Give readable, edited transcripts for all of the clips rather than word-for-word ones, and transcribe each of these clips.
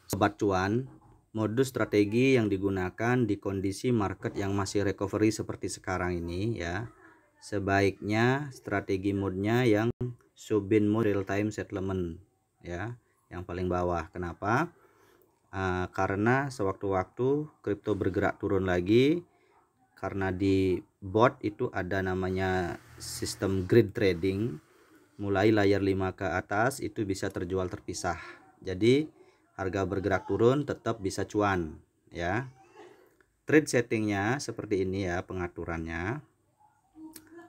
Sobat cuan, modus strategi yang digunakan di kondisi market yang masih recovery seperti sekarang ini ya, sebaiknya strategi mode-nya yang Shubin mode real time settlement ya, yang paling bawah. Kenapa? Karena sewaktu-waktu kripto bergerak turun lagi, karena di bot itu ada namanya sistem grid trading, mulai layer 5 ke atas itu bisa terjual terpisah. Jadi harga bergerak turun tetap bisa cuan ya. Trade settingnya seperti ini ya pengaturannya.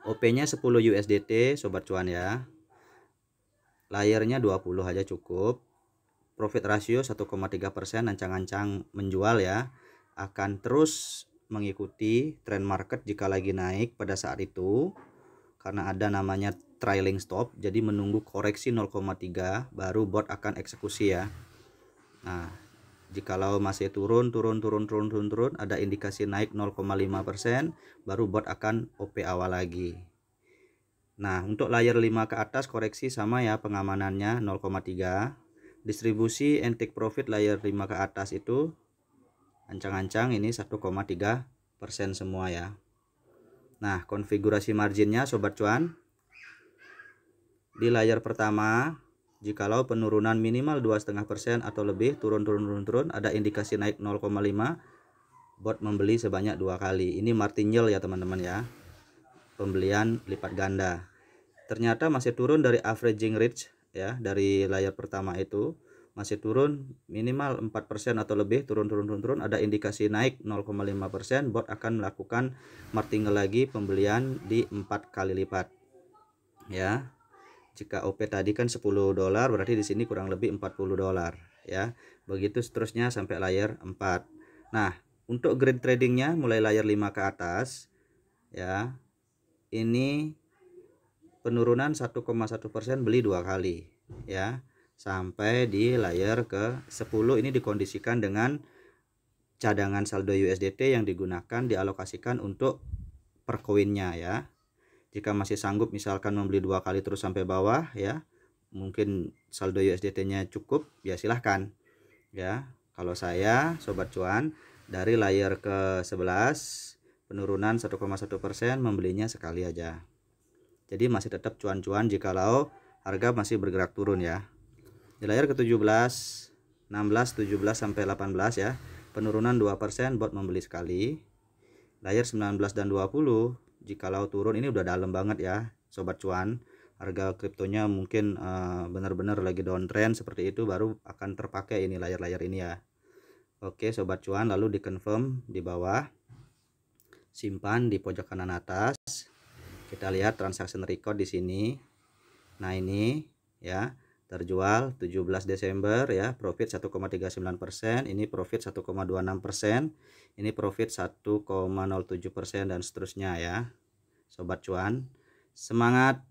OP-nya 10 USDT sobat cuan ya. Layernya 20 aja cukup. Profit ratio 1,3%, ancang-ancang menjual ya. Akan terus mengikuti tren market jika lagi naik pada saat itu, karena ada namanya trailing stop, jadi menunggu koreksi 0,3 baru bot akan eksekusi ya. Nah, jikalau masih turun, ada indikasi naik 0,5%, baru bot akan OP awal lagi. Nah, untuk layer 5 ke atas koreksi sama ya pengamanannya 0,3. Distribusi and take profit layer 5 ke atas itu ancang-ancang ini 1,3% semua ya. Nah, konfigurasi marginnya sobat cuan. Di layer pertama, jikalau penurunan minimal 2,5% atau lebih, turun, ada indikasi naik 0,5, bot membeli sebanyak 2 kali. Ini martingale ya teman-teman ya. Pembelian lipat ganda. Ternyata masih turun dari averaging range ya, dari layer pertama itu masih turun minimal 4% atau lebih, turun, ada indikasi naik 0,5%, bot akan melakukan martingale lagi pembelian di 4 kali lipat ya. Jika OP tadi kan $10, berarti di sini kurang lebih $40 ya. Begitu seterusnya sampai layer 4. Nah, untuk grid tradingnya mulai layer 5 ke atas ya. Ini penurunan 1,1% beli 2 kali ya, sampai di layer ke 10. Ini dikondisikan dengan cadangan saldo USDT yang digunakan dialokasikan untuk per koinnya ya. Jika masih sanggup misalkan membeli 2 kali terus sampai bawah ya, mungkin saldo USDT-nya cukup, ya silahkan ya. Kalau saya sobat cuan dari layer ke 11 penurunan 1,1%, membelinya sekali aja. Jadi masih tetap cuan-cuan jikalau harga masih bergerak turun ya. Di layar ke-17, 16, 17 sampai 18 ya, penurunan 2%, bot membeli sekali. Layar 19 dan 20, jikalau turun ini udah dalam banget ya sobat cuan. Harga kriptonya mungkin benar-benar lagi downtrend seperti itu, baru akan terpakai ini layar-layar ini ya. Oke sobat cuan, lalu di confirm di bawah, simpan di pojok kanan atas. Kita lihat transaction record di sini. Nah, ini ya, terjual 17 Desember ya, profit 1,39%, ini profit 1,26%, ini profit 1,07% dan seterusnya ya. Sobat cuan, semangat